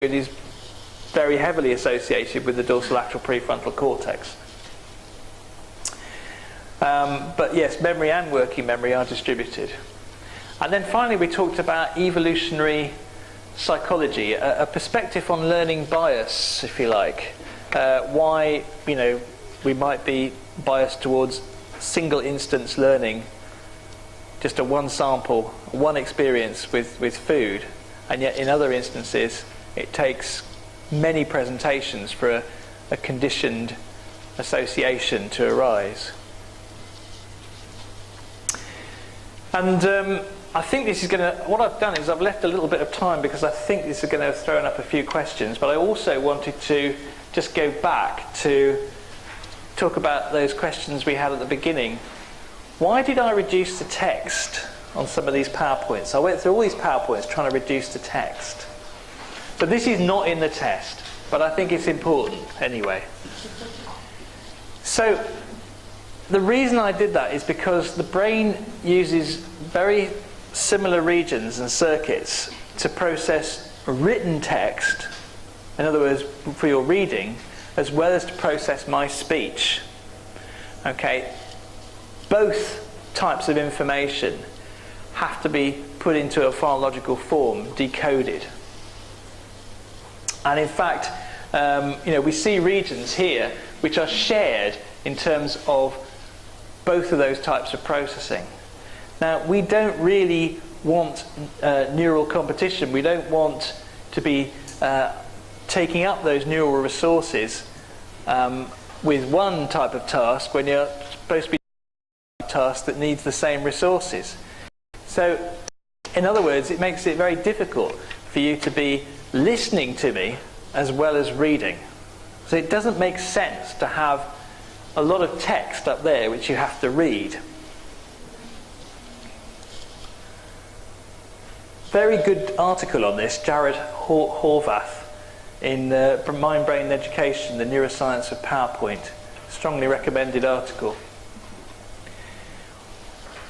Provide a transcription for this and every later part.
is very heavily associated with the dorsolateral prefrontal cortex. But yes, memory and working memory are distributed. And then finally we talked about evolutionary psychology, a perspective on learning bias, if you like. Why, we might be biased towards single instance learning, just a one sample, one experience with food, and yet in other instances it takes many presentations for a conditioned association to arise. And I think this is going to, what I've done is I've left a little bit of time because I think this is going to have thrown up a few questions, but I also wanted to just go back to talk about those questions we had at the beginning. Why did I reduce the text on some of these PowerPoints? I went through all these PowerPoints trying to reduce the text. So this is not in the test, but I think it's important anyway. So the reason I did that is because the brain uses very similar regions and circuits to process written text, in other words, for your reading, as well as to process my speech. Okay, both types of information have to be put into a phonological form, decoded. And in fact, we see regions here which are shared in terms of both of those types of processing. Now, we don't really want neural competition. We don't want to be taking up those neural resources with one type of task when you're supposed to be doing a task that needs the same resources. So, in other words, it makes it very difficult for you to be listening to me as well as reading. So it doesn't make sense to have a lot of text up there which you have to read. Very good article on this, Jared Horvath, in Mind Brain Education, the Neuroscience of PowerPoint. Strongly recommended article.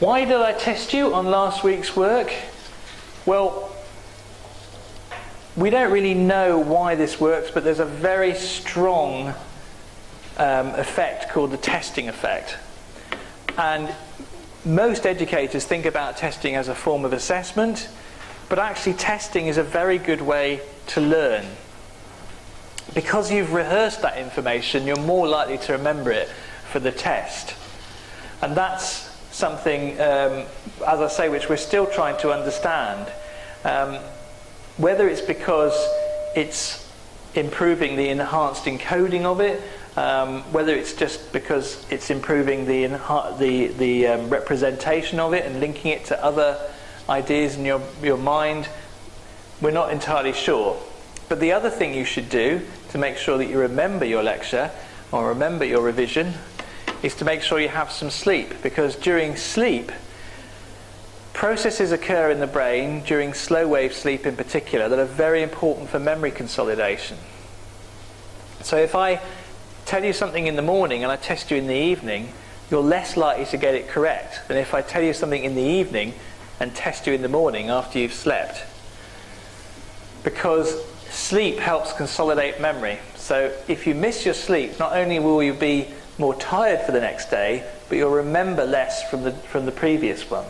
Why did I test you on last week's work? Well, we don't really know why this works, but there's a very strong effect called the testing effect. And most educators think about testing as a form of assessment, but actually testing is a very good way to learn. Because you've rehearsed that information, you're more likely to remember it for the test. And that's something, as I say, which we're still trying to understand. Whether it's because it's improving the enhanced encoding of it, whether it's just because it's improving the representation of it and linking it to other ideas in your mind, we're not entirely sure. But the other thing you should do to make sure that you remember your lecture or remember your revision is to make sure you have some sleep, because during sleep processes occur in the brain, during slow wave sleep in particular, that are very important for memory consolidation. So if I tell you something in the morning and I test you in the evening, you're less likely to get it correct than if I tell you something in the evening and test you in the morning after you've slept. Because sleep helps consolidate memory. So if you miss your sleep, not only will you be more tired for the next day, but you'll remember less from the previous one.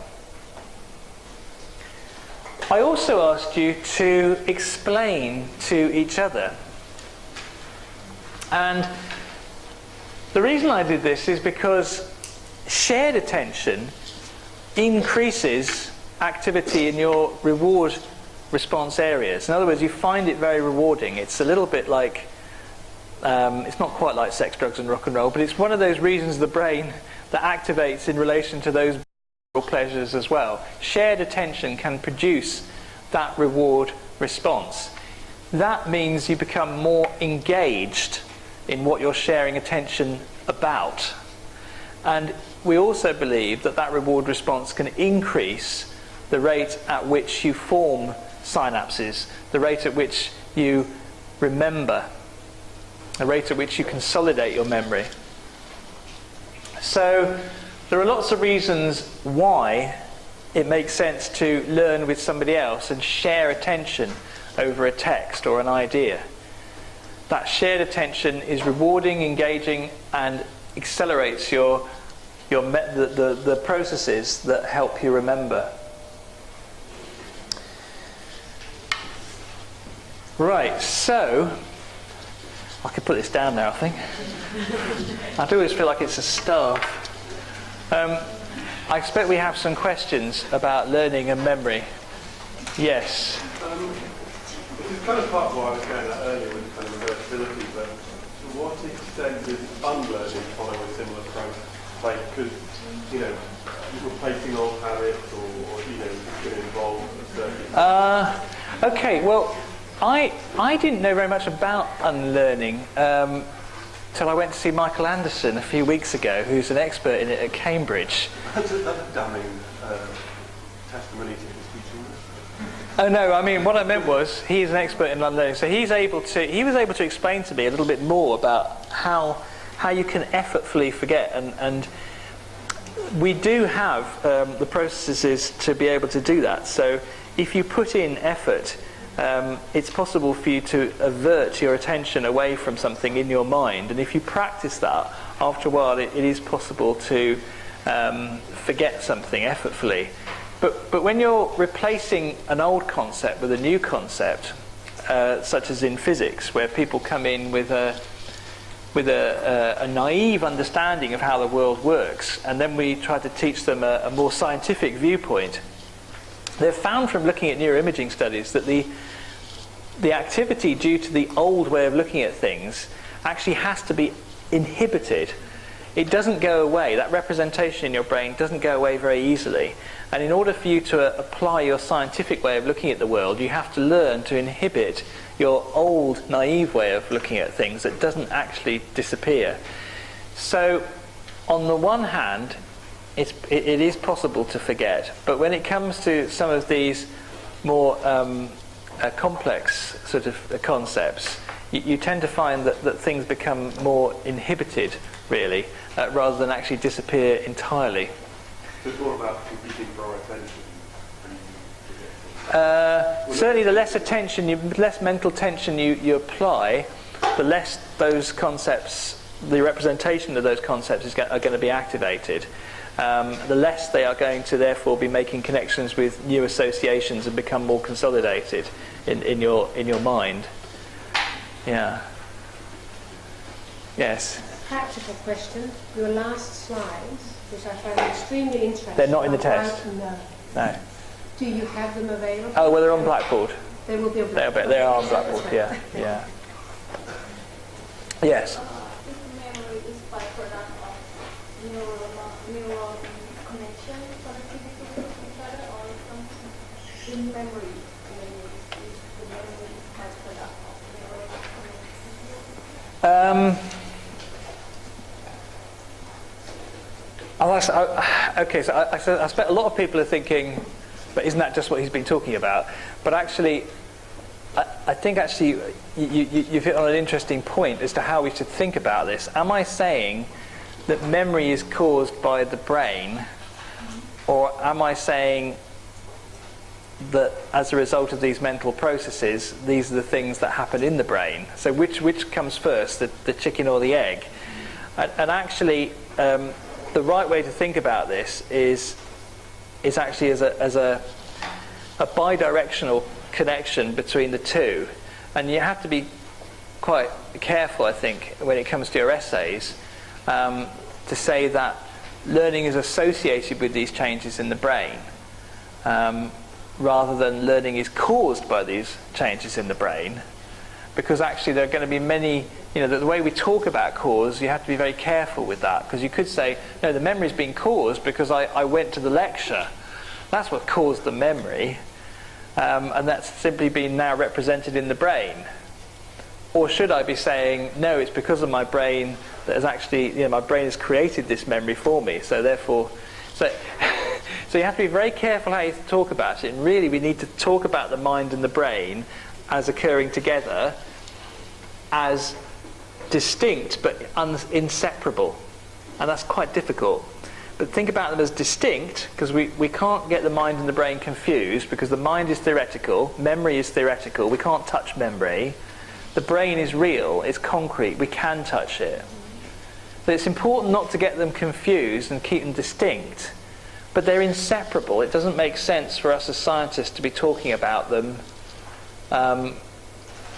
I also asked you to explain to each other. And the reason I did this is because shared attention increases activity in your reward response areas. In other words, you find it very rewarding. It's a little bit like, it's not quite like sex, drugs and rock and roll, but it's one of those regions of the brain that activates in relation to those pleasures as well. Shared attention can produce that reward response. That means you become more engaged in what you're sharing attention about. And we also believe that that reward response can increase the rate at which you form synapses, the rate at which you remember, the rate at which you consolidate your memory. So there are lots of reasons why it makes sense to learn with somebody else and share attention over a text or an idea. That shared attention is rewarding, engaging, and accelerates the processes that help you remember. Right, so I could put this down now, I think. I do always feel like it's a staff. I expect we have some questions about learning and memory. Yes. This is kind of part of what I was going at earlier with kind of reversibility, but to what extent does unlearning follow a similar process? Like, could, replacing old habits or it's going to involve a certain... Okay, well, I didn't know very much about unlearning till I went to see Michael Anderson a few weeks ago, who's an expert in it at Cambridge. That's a damning testimony to his teaching. Oh no, I mean what I meant was he's an expert in unlearning, so he was able to explain to me a little bit more about how you can effortfully forget, and we do have the processes to be able to do that. So if you put in effort, it's possible for you to avert your attention away from something in your mind, and if you practice that, after a while it is possible to forget something effortfully. But when you're replacing an old concept with a new concept, such as in physics, where people come in with a naive understanding of how the world works, and then we try to teach them a more scientific viewpoint, they've found from looking at neuroimaging studies that the activity due to the old way of looking at things actually has to be inhibited. It doesn't go away. That representation in your brain doesn't go away very easily. And in order for you to apply your scientific way of looking at the world, you have to learn to inhibit your old, naive way of looking at things that doesn't actually disappear. So, on the one hand, it is possible to forget. But when it comes to some of these more complex sort of concepts, you tend to find that things become more inhibited, really, rather than actually disappear entirely. So it's more about competing for our attention. Certainly the less attention, less mental tension you apply, the less those concepts, the representation of those concepts are going to be activated. The less they are going to therefore be making connections with new associations and become more consolidated in your mind. Yeah. Yes. Practical question. Your last slides, which I found extremely interesting. They're not in the test? No. Do you have them available? Oh, well, they're on Blackboard. They will be on Blackboard. They are on Blackboard, yeah. Yes. Memory is byproduct of neural connection connectivity with each other, or something in memory. The memory is byproduct of neural connectivity. Okay, so I expect a lot of people are thinking, but isn't that just what he's been talking about? But actually, I think actually you've hit on an interesting point as to how we should think about this. Am I saying that memory is caused by the brain, or am I saying that as a result of these mental processes, these are the things that happen in the brain? So which comes first, the chicken or the egg? And actually, the right way to think about this is actually as a bidirectional connection between the two, and you have to be quite careful, I think, when it comes to your essays, to say that learning is associated with these changes in the brain, rather than learning is caused by these changes in the brain, because actually there are going to be many. The way we talk about cause, you have to be very careful with that, because you could say, no, the memory's been caused because I went to the lecture. That's what caused the memory, and that's simply been now represented in the brain. Or should I be saying, no, it's because of my brain that has actually, my brain has created this memory for me, so therefore, so you have to be very careful how you talk about it, and really we need to talk about the mind and the brain as occurring together, as distinct but inseparable, and that's quite difficult. but think about them as distinct, because we can't get the mind and the brain confused, because the mind is theoretical, memory is theoretical, we can't touch memory. The brain is real, it's concrete, we can touch it. So it's important not to get them confused and keep them distinct, but they're inseparable. It doesn't make sense for us as scientists to be talking about them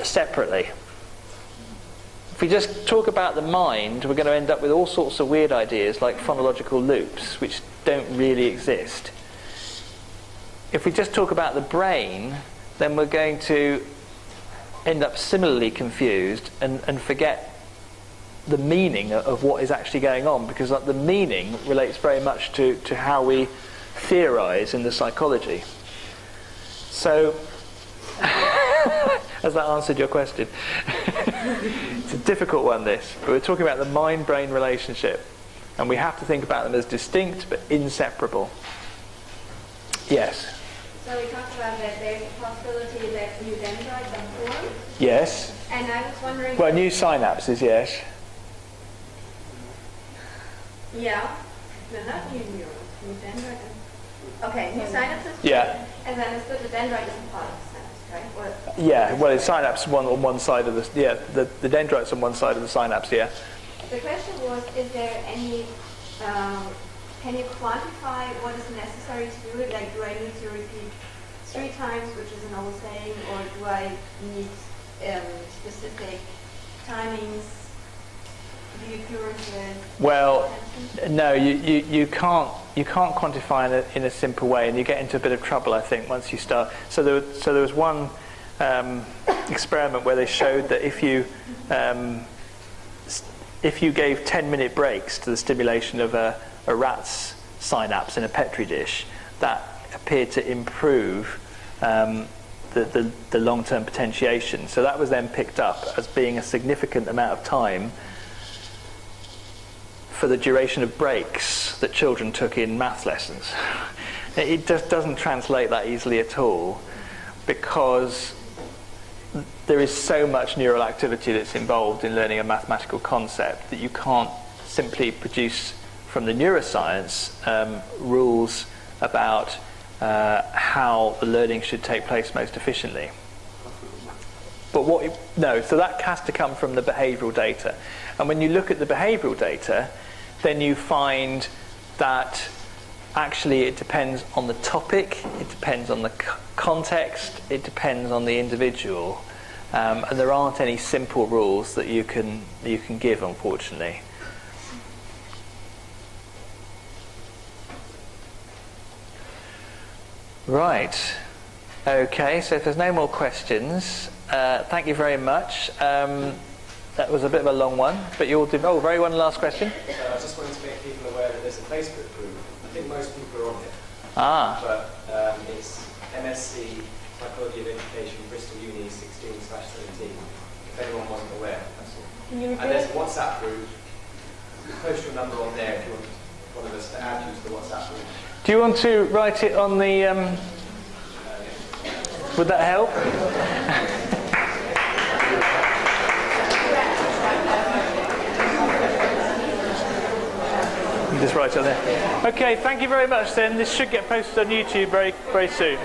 separately. If we just talk about the mind, we're going to end up with all sorts of weird ideas like phonological loops, which don't really exist. If we just talk about the brain, then we're going to end up similarly confused and forget the meaning of what is actually going on, because the meaning relates very much to how we theorize in the psychology. So, has that answered your question? It's a difficult one, this, but we're talking about the mind-brain relationship, and we have to think about them as distinct but inseparable. Yes? So we talked about that there's a possibility that new dendrites are formed. Yes? And I was wondering... Well, new synapses, yes. Yeah. No, not new neurons. New dendrite. Okay, new synapses. Yeah. And then it's good the dendrite isn't part of the synapse, right? Or, Yeah, well, it's synapse on one side of the... Yeah, the dendrite's on one side of the synapse, yeah. the question was, is there any... can you quantify what is necessary to do it? Like, do I need to repeat 3 times, which is an old saying, or do I need specific timings, the occurrences? Well, no, you can't quantify in a simple way, and you get into a bit of trouble, I think, once you start. So there was one experiment where they showed that if you gave 10-minute breaks to the stimulation of a rat's synapse in a petri dish, that appeared to improve the long-term potentiation. So that was then picked up as being a significant amount of time for the duration of breaks that children took in maths lessons. It just doesn't translate that easily at all, because there is so much neural activity that's involved in learning a mathematical concept that you can't simply produce from the neuroscience rules about how the learning should take place most efficiently. But so that has to come from the behavioural data. And when you look at the behavioural data, then you find that actually it depends on the topic, it depends on the context, it depends on the individual, and there aren't any simple rules that you can give, unfortunately. Right. Okay, so if there's no more questions, thank you very much. That was a bit of a long one, but you all did... Oh, very one last question. I just wanted to make people aware that there's a Facebook group. I think most people are on it. Ah. But it's MSc Psychology of Education, Bristol Uni 16/17. If anyone wasn't aware, that's all. Can you And repeat there's it? a WhatsApp group. You post your number on there if you want one of us to add you to the WhatsApp group. Do you want to write it on the... Would that help? You just write it on there. Okay, thank you very much then. This should get posted on YouTube very, very soon.